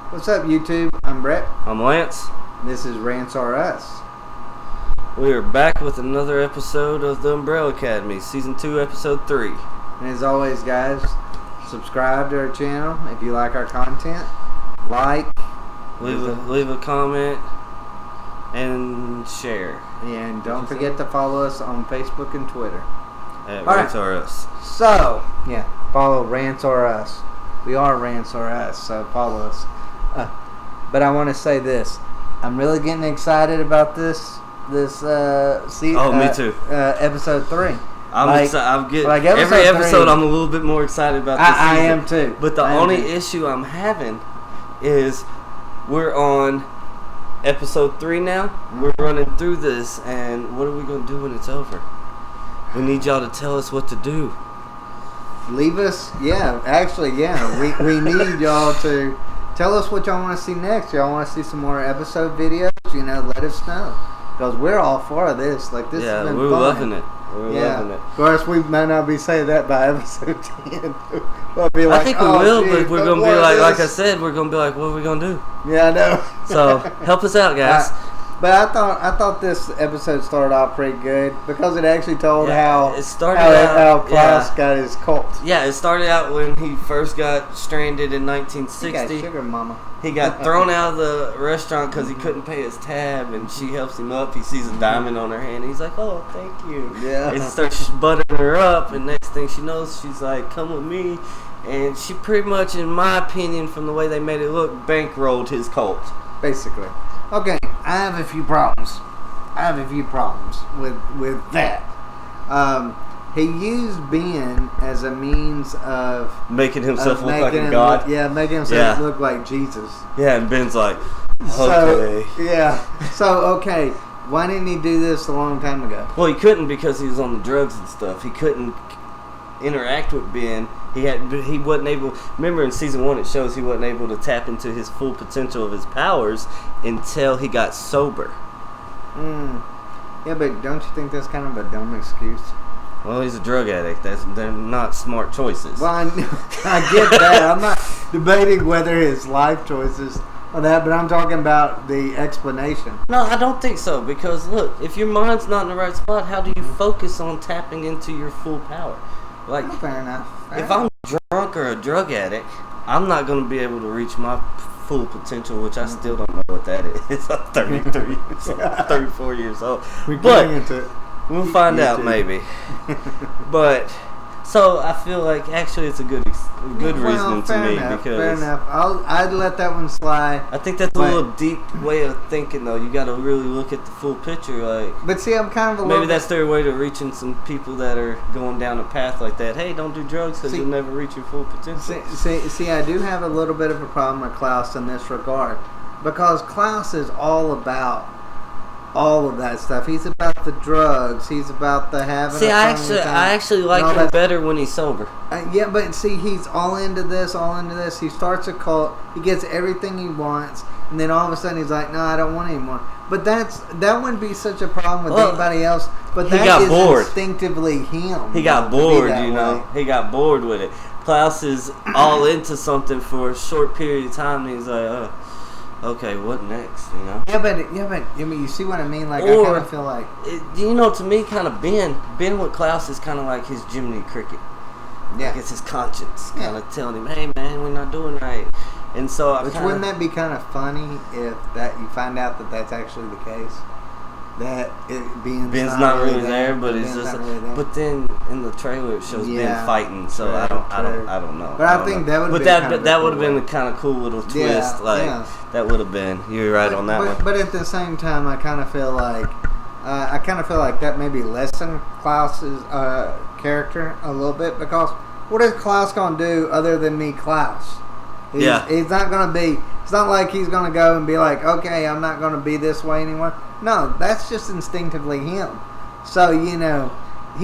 What's up, YouTube? I'm Brett. I'm Lance. This is Rants or Us. We are back with another episode of the Umbrella Academy, Season 2, Episode 3. And as always, guys, subscribe to our channel if you like our content. Leave a comment and share. And don't forget to follow us on Facebook and Twitter. At Rants or Us. So, follow Rants or Us. We are Rants or Us, so follow us. But I want to say this. I'm really getting excited about this season. Oh, me too. Episode 3. Every episode I'm a little bit more excited about this season. I am too. But the only issue I'm having is we're on episode 3 now. Mm-hmm. We're running through this, and what are we going to do when it's over? We need y'all to tell us what to do. Leave us, we need y'all to tell us what y'all want to see next. Y'all want to see some more episode videos? Let us know. Because we're all for this. This has been we're fun. Loving it. We're loving it. Of course, we might not be saying that by episode 10. We'll be like, I think we will, but we're going to be like I said, we're going to be like, what are we going to do? Yeah, I know. So, help us out, guys. But I thought this episode started off pretty good because it actually told how Klaus got his cult. Yeah, it started out when he first got stranded in 1960. He got sugar mama. He got thrown out of the restaurant because he couldn't pay his tab, and she helps him up. He sees a diamond on her hand. And he's like, "Oh, thank you." Yeah. And starts buttering her up, and next thing she knows, she's like, "Come with me." And she pretty much, in my opinion, from the way they made it look, bankrolled his cult. Basically. Okay, I have a few problems. with that. He used Ben as a means of making himself look like a god. Making himself look like Jesus. Yeah, and Ben's like, okay. So, why didn't he do this a long time ago? Well, he couldn't because he was on the drugs and stuff. He couldn't interact with Ben. He wasn't able. Remember in season 1 it shows he wasn't able to tap into his full potential of his powers until he got sober. Yeah, but don't you think that's kind of a dumb excuse? Well, he's a drug addict. They're not smart choices. Well, I get that. I'm not debating whether his life choices or that, but I'm talking about the explanation. No, I don't think so. Because look, if your mind's not in the right spot, how do you focus on tapping into your full power? Fair enough. If I'm drunk or a drug addict, I'm not going to be able to reach my full potential, which I still don't know what that is. I'm 33 years old, 34 years old. We'll find out maybe. But so I feel like actually it's a good reasoning to me because fair enough. I'd let that one slide. I think that's a little deep way of thinking though. You got to really look at the full picture. But see, I'm kind of maybe that's their way to reaching some people that are going down a path like that. Hey, don't do drugs because you'll never reach your full potential. See, I do have a little bit of a problem with Klaus in this regard because Klaus is all about all of that stuff. He's about the drugs. He's about the having. See, I actually like him better when he's sober. But see, he's all into this. He starts a cult. He gets everything he wants, and then all of a sudden he's like, "No, I don't want anymore." But that wouldn't be such a problem with anybody else. But that is bored. Instinctively him. He got bored, He got bored with it. Klaus is all into something for a short period of time, and he's like, okay, what next? Yeah, but you see what I mean? I kind of feel like to me, kind of Ben with Klaus is kind of like his Jiminy Cricket. Yeah, it's his conscience kind of telling him, "Hey, man, we're not doing right." And so, wouldn't that be kind of funny if you find out that that's actually the case? That Ben's not really there, but it's just. But then in the trailer it shows Ben fighting, so I don't know. But I think that would. But that would have been a kind of cool little twist. That would have been. You're right on that one. But at the same time, I kind of feel like that maybe lessened Klaus's character a little bit because what is Klaus gonna do other than be Klaus? He's not gonna be. It's not like he's gonna go and be like, okay, I'm not gonna be this way anymore. No, that's just instinctively him. So he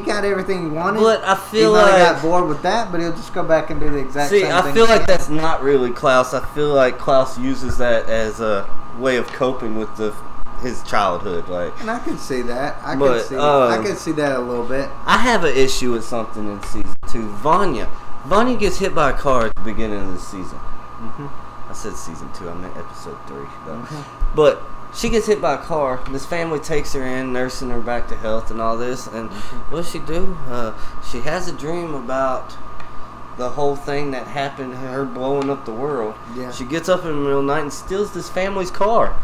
got everything he wanted. But I feel he got bored with that, but he'll just go back and do the exact same thing. See, I feel like that's not really Klaus. I feel like Klaus uses that as a way of coping with his childhood, And I can see that. I can see that a little bit. I have an issue with something in season 2. Vanya gets hit by a car at the beginning of the season. Mm-hmm. I said season 2. I meant episode 3. Mm-hmm. But she gets hit by a car. This family takes her in, nursing her back to health and all this. And what does she do? She has a dream about the whole thing that happened, her blowing up the world. Yeah. She gets up in the middle of the night and steals this family's car.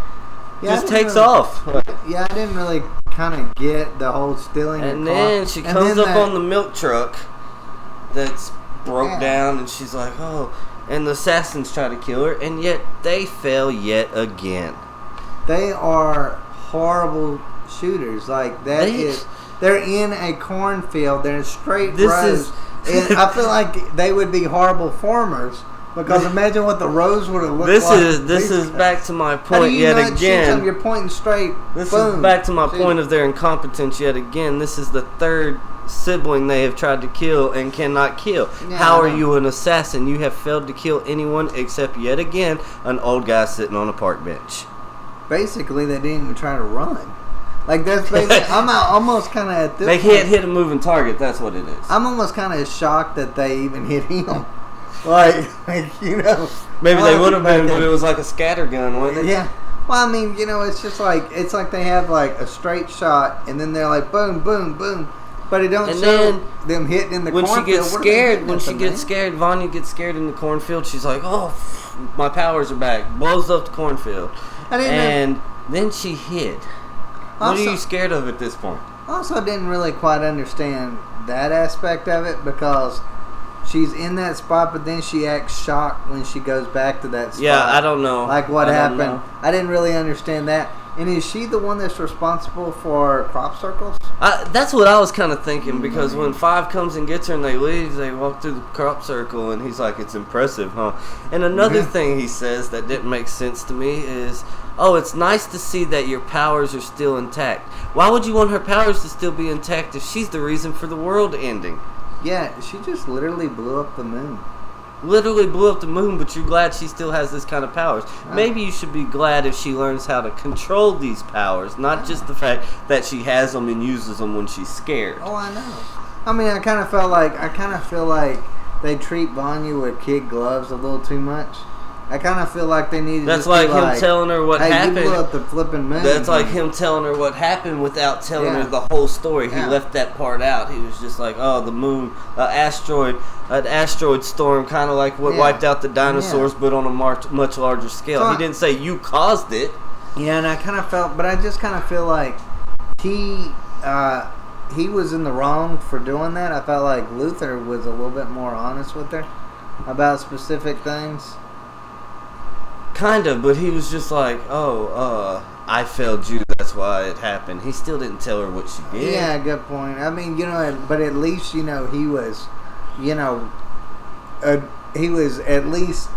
Yeah, just takes off. Yeah, I didn't really kind of get the whole stealing and the car. Then she comes up on the milk truck that's broke down, and she's like, oh, and the assassins try to kill her, and yet they fail yet again. They are horrible shooters. Like, they're in a cornfield, they're in straight rows, and I feel like they would be horrible farmers. Because imagine what the rows would have looked like. This is back to my point yet again. You're pointing straight. This is back to my point of their incompetence yet again. This is the third sibling they have tried to kill and cannot kill. Yeah, how are you an assassin? You have failed to kill anyone except yet again an old guy sitting on a park bench. Basically, they didn't even try to run. Like, that's basically. I'm almost kind of at this. They can't hit a moving target. That's what it is. I'm almost kind of shocked that they even hit him. Like, you know. Maybe they would have been, but it was like a scatter gun, wasn't it? Yeah. Well, I mean, you know, it's just like, it's like they have like a straight shot, and then they're like, boom, boom, boom. But it don't show them hitting in the cornfield. When she gets scared, Vanya gets scared in the cornfield. She's like, oh, my powers are back. Blows up the cornfield. And then she hid. What are you scared of at this point? Also, didn't really quite understand that aspect of it, because she's in that spot, but then she acts shocked when she goes back to that spot. Yeah, I don't know. Like, what happened? I didn't really understand that. And is she the one that's responsible for crop circles? That's what I was kind of thinking, because when 5 comes and gets her and they leave, they walk through the crop circle, and he's like, it's impressive, huh? And another thing he says that didn't make sense to me is, oh, it's nice to see that your powers are still intact. Why would you want her powers to still be intact if she's the reason for the world ending? Yeah, she just literally blew up the moon. Literally blew up the moon, but you're glad she still has this kind of powers. Maybe you should be glad if she learns how to control these powers, not just the fact that she has them and uses them when she's scared. Oh, I know. I mean, I kind of feel like they treat Vanya with kid gloves a little too much. I kind of feel like they need to. That's like him telling her what happened. You blew up the flipping moon. That's like him telling her what happened without telling her the whole story. He left that part out. He was just like, oh, the moon, an asteroid storm, kind of like what wiped out the dinosaurs, but on a much larger scale. So he didn't say you caused it. Yeah, and I kind of felt, but I just kind of feel like he was in the wrong for doing that. I felt like Luther was a little bit more honest with her about specific things. Kind of, but he was just like, I failed you, that's why it happened. He still didn't tell her what she did. Yeah, good point. I mean, you know, but at least, you know, he was at least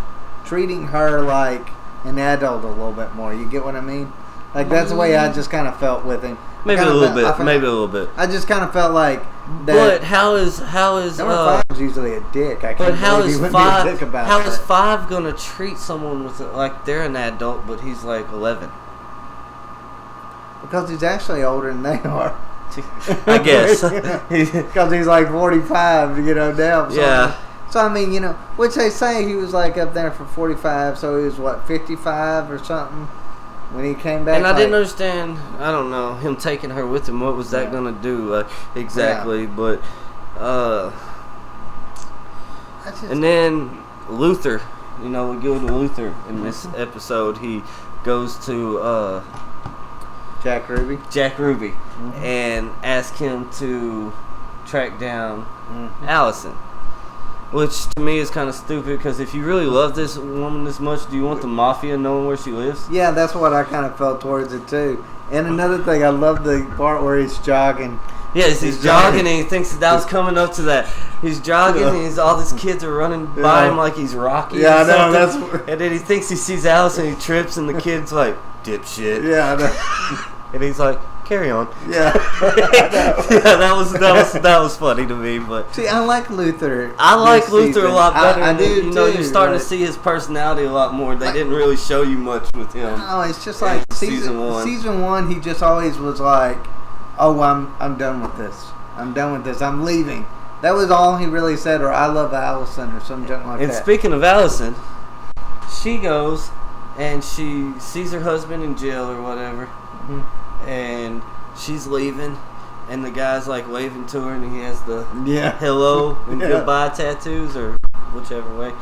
treating her like an adult a little bit more. You get what I mean? Like, that's the way I just kind of felt with him. Maybe a little bit. I just kind of felt like that. But how is number 5 is usually a dick. I can't believe he wouldn't be a dick about how is 5 gonna treat someone with like they're an adult, but he's like 11? Because he's actually older than they are. I guess because he's like 45, you know, now. Yeah. So I mean, you know, which they say he was like up there for 45, so he was what, 55 or something. When he came back, and I didn't understand. I don't know him taking her with him. What was that gonna do exactly? Yeah. But and then Luther. You know, we go to Luther in this episode. He goes to Jack Ruby, and asks him to track down Allison. Which to me is kind of stupid, because if you really love this woman this much, do you want the mafia knowing where she lives? Yeah, that's what I kind of felt towards it too. And another thing, I love the part where he's jogging. Yes, he's jogging and he thinks that was coming up to that. He's jogging and all these kids are running by him like he's Rocky. Yeah, I know. And then he thinks he sees Alice and he trips and the kid's like, dipshit. Yeah, I know. And he's like, carry on. Yeah. that was funny to me. But see, I like Luther. I like Luther a lot better. I do you know, you're starting to see his personality a lot more. They didn't really show you much with him. No, it's just like season 1. Season 1, he just always was like, "Oh, I'm done with this. I'm done with this. I'm leaving." That was all he really said, or "I love Allison," or something like that. And speaking of Allison, she goes and she sees her husband in jail or whatever, and she's leaving, and the guy's like waving to her, and he has the hello and goodbye tattoos or whichever way.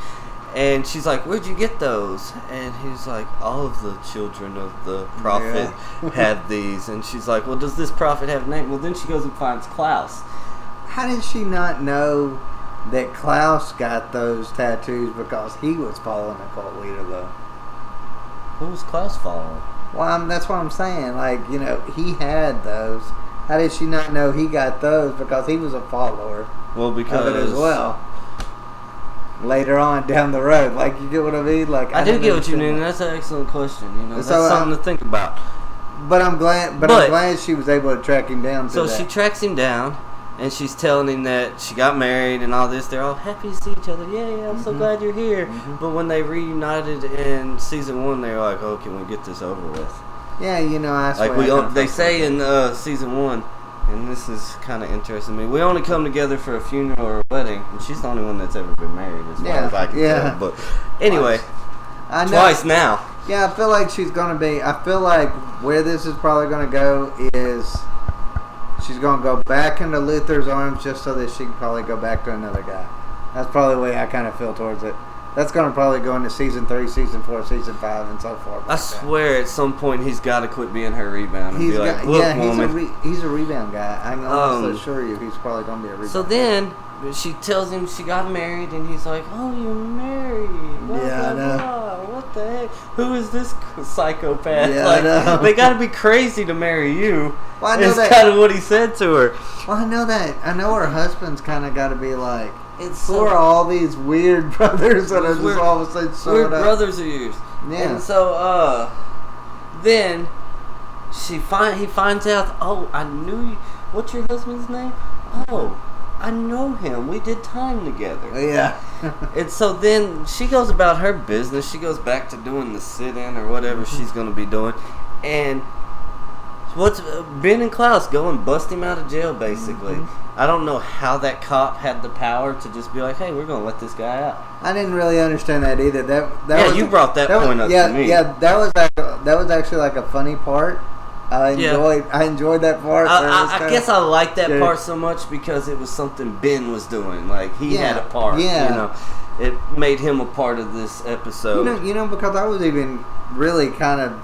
And she's like, "Where'd you get those?" And he's like, "All of the children of the prophet have these." And she's like, "Well, does this prophet have a name?" Well, then she goes and finds Klaus. How did she not know that Klaus got those tattoos because he was following a cult leader, though? Who was Klaus following? Well, that's what I'm saying. Like, you know, he had those. How did she not know he got those? Because he was a follower. Well, because of it as well. Later on down the road, like, you get what I mean? Like, I do get what you mean. That's an excellent question. You know, that's something to think about. But I'm glad she was able to track him down. So she tracks him down, and she's telling him that she got married and all this. They're all happy to see each other. Yeah, I'm so glad you're here. But when they reunited in season 1, they were like, "Oh, can we get this over with?" Yeah, you know, I swear. Like they say in season 1. And this is kind of interesting to me. We only come together for a funeral or a wedding, and she's the only one that's ever been married, as far as I can tell. But anyway, twice now. Yeah, I feel like she's gonna be. I feel like where this is probably gonna go is she's gonna go back into Luther's arms just so that she can probably go back to another guy. That's probably the way I kind of feel towards it. That's going to probably go into season 3, season 4, season 5, and so forth. I swear at some point he's got to quit being her rebound and be like, "Look, woman." He's a rebound guy. I can almost assure you he's probably going to be a rebound. So then she tells him she got married, and he's like, "Oh, you're married. Blah, I know. Blah. What the heck? Who is this psychopath? Yeah, I know. They got to be crazy to marry you." Well, I know it's kind of what he said to her. Well, I know that. I know her husband's kind of got to be like, who are all these weird brothers that are just all of a sudden showing up? Weird brothers of yours. Yeah. And so, then he finds out, "Oh, I knew you. What's your husband's name? Oh, I know him. We did time together." Yeah. And so then she goes about her business. She goes back to doing the sit-in or whatever she's going to be doing. And Ben and Klaus go and bust him out of jail, basically. I don't know how that cop had the power to just be like, "Hey, we're going to let this guy out." I didn't really understand that either. You brought that point up to me. Yeah, that was actually like a funny part. I enjoyed that part. I guess I liked that part so much because it was something Ben was doing. Like, he had a part. Yeah. You know, it made him a part of this episode. You know, because I was even really kind of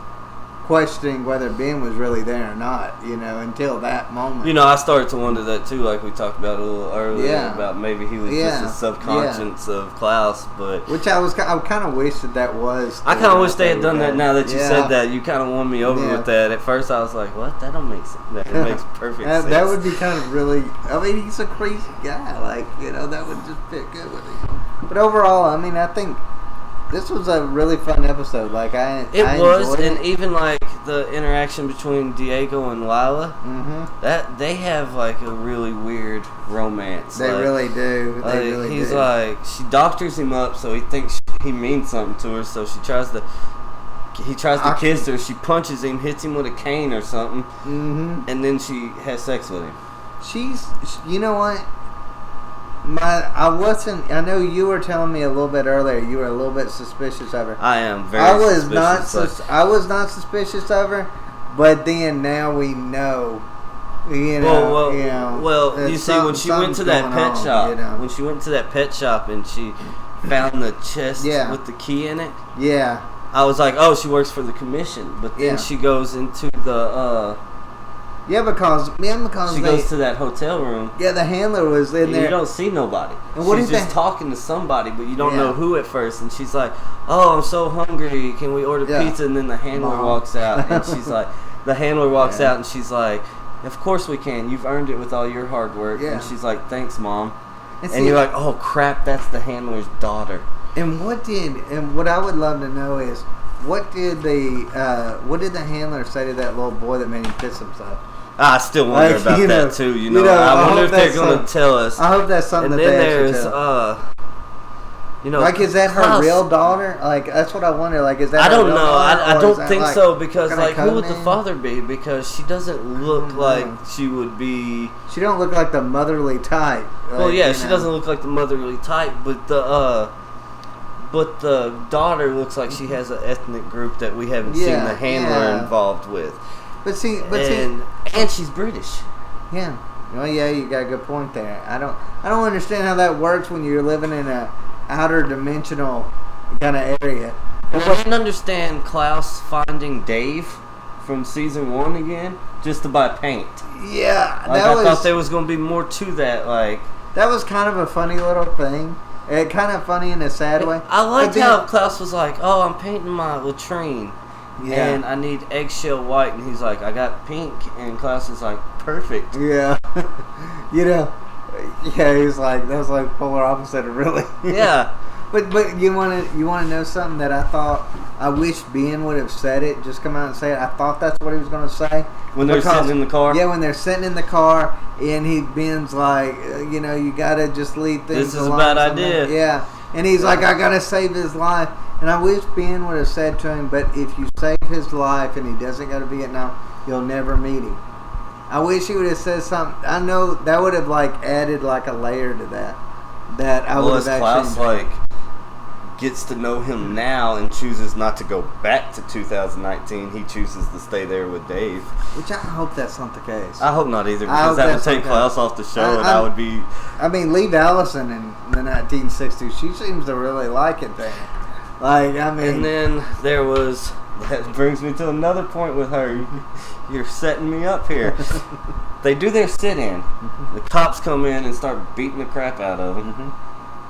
questioning whether Ben was really there or not, you know, until that moment. You know, I started to wonder that too, like we talked about a little earlier, about maybe he was just a subconscious of Klaus, but... Which I kind of wish that was... I kind of wish they had done that now that you said that. You kind of won me over with that. At first I was like, what? That don't make sense. It makes perfect sense. That would be kind of really... I mean, he's a crazy guy. Like, you know, that would just fit good with him. But overall, I mean, I think... This was a really fun episode. Like I was, enjoyed and even like the interaction between Diego and Lila, that they have like a really weird romance. They really do. He's like, she doctors him up, so he thinks he means something to her. So he tries to kiss her. She punches him, hits him with a cane or something, and then she has sex with him. You know what? I know you were telling me a little bit earlier you were a little bit suspicious of her. I am very suspicious. I was not suspicious of her, but then now we know. You know, well, you see, when she went to that pet shop, when she went to that pet shop and she found the chest with the key in it, I was like, oh, she works for the commission. But then she goes into the because she goes to that hotel room. Yeah, the handler was in there. You don't see nobody. And what she's just talking to somebody, but you don't know who at first. And she's like, "Oh, I'm so hungry. Can we order pizza?" And then the handler walks out, and she's like, out, and she's like, "Of course we can. You've earned it with all your hard work." Yeah. And she's like, "Thanks, Mom." And you're like, "Oh crap, that's the handler's daughter." And what I would love to know is what did the handler say to that little boy that made him piss himself? I still wonder about that too. You know, I wonder if they're going to tell us. I hope that's something. And then there's, like, is that her real daughter? Like, that's what I wonder. Like, is that? I don't know. I don't think so because, like, who would the father be? Because she doesn't look like she would be. She don't look like the motherly type. Well, yeah, she doesn't look like the motherly type, but But the daughter looks like she has an ethnic group that we haven't seen the handler involved with. But she's British. Yeah. Well, yeah, you got a good point there. I don't understand how that works when you're living in a outer dimensional kind of area. I didn't understand Klaus finding Dave from season 1 again just to buy paint. Yeah, I thought there was going to be more to that. Like that was kind of a funny little thing. Kind of funny in a sad way. I liked how Klaus was like, "Oh, I'm painting my latrine, and I need eggshell white," and he's like, "I got pink," and Klaus is like, "Perfect." Yeah, you know, yeah, he's like, that was like polar opposite of really. Yeah. But you want to know something that I wish Ben would have said it. Just come out and say it. I thought that's what he was going to say when they're sitting in the car. Yeah, when they're sitting in the car, and Ben's like, you got to just leave things. This is a bad idea. Yeah, and he's like, I got to save his life. And I wish Ben would have said to him, but if you save his life and he doesn't go to Vietnam, you'll never meet him. I wish he would have said something. I know that would have added a layer to that. That I would have actually. Klaus gets to know him now and chooses not to go back to 2019. He chooses to stay there with Dave. Which I hope that's not the case. I hope not either, because that would take Klaus off the show, and I would be. I mean, leave Allison in the 1960s. She seems to really like it there. And then there was. That brings me to another point with her. You're setting me up here. They do their sit-in. The cops come in and start beating the crap out of him.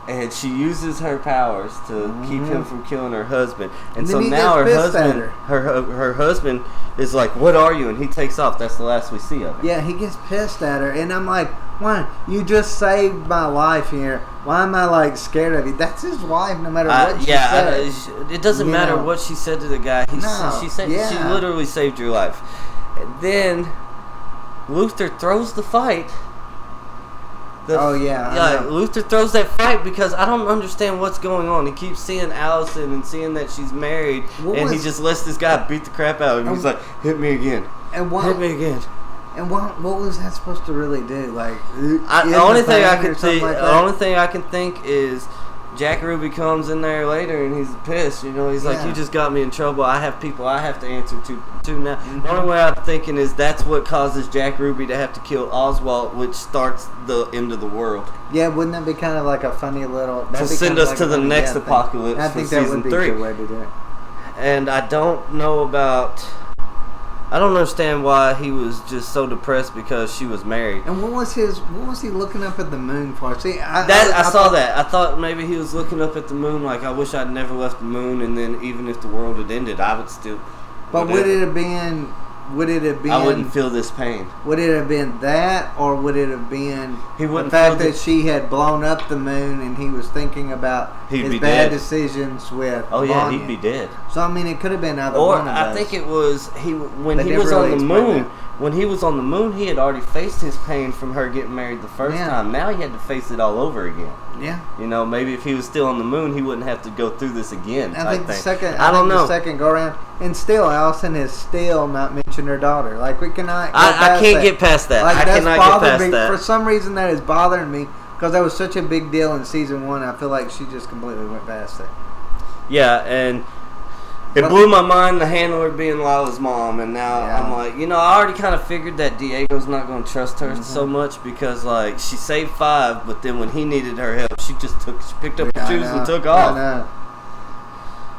And she uses her powers to keep him from killing her husband. And so now her husband is like, "What are you?" And he takes off. That's the last we see of him. Yeah, he gets pissed at her. And I'm like, why? You just saved my life here. Why am I scared of you? That's his wife, no matter what she said. It doesn't matter what she said to the guy. She literally saved your life. And then Luther throws the fight. Luther throws that fight because I don't understand what's going on. He keeps seeing Allison and seeing that she's married, he just lets this guy beat the crap out of him. He's like, "Hit me again. Hit me again." And what was that supposed to really do? The only thing I can think is Jack Ruby comes in there later and he's pissed. He's like, "You just got me in trouble. I have people I have to answer to now." The only way I'm thinking is that's what causes Jack Ruby to have to kill Oswald, which starts the end of the world. Yeah, wouldn't that be kind of like a funny little... To send us to the next apocalypse for season 3. I think that would be a good way to do it. And I don't know about... I don't understand why he was just so depressed because she was married. And what was he looking up at the moon for? See, I saw that. I thought maybe he was looking up at the moon like, I wish I'd never left the moon, and then even if the world had ended, I would still... But would it have been... I wouldn't feel this pain. Would it have been that, or would it have been the fact that she had blown up the moon and he was thinking about his bad decisions with Vanya? He'd be dead. So, I mean, it could have been either one of those. I think it was... When he was on the moon, he had already faced his pain from her getting married the first time. Now he had to face it all over again. Yeah. Maybe if he was still on the moon, he wouldn't have to go through this again. I think the second go around, and still Allison has still not mentioned her daughter. We cannot. I can't get past that. I cannot get past that. For some reason, that is bothering me because that was such a big deal in season 1. I feel like she just completely went past it. Yeah, and it blew my mind, the handler being Lila's mom, and now I'm like, I already kind of figured that Diego's not going to trust her so much because, she saved 5, but then when he needed her help, she picked up her shoes and took off. I know.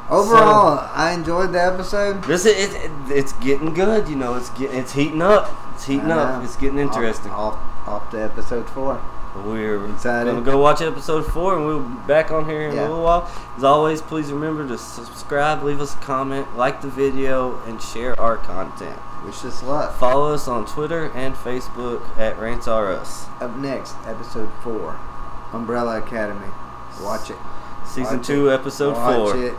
Overall, I enjoyed the episode. It's getting good, it's heating up. It's heating up. It's getting interesting. Off to episode 4. We're going to go watch episode 4, and we'll be back on here in a little while. As always, please remember to subscribe, leave us a comment, like the video, and share our content. Wish us luck. Follow us on Twitter and Facebook at Rants Are Us. Up next, episode 4, Umbrella Academy. Watch it. Season 2, episode 4. Watch it.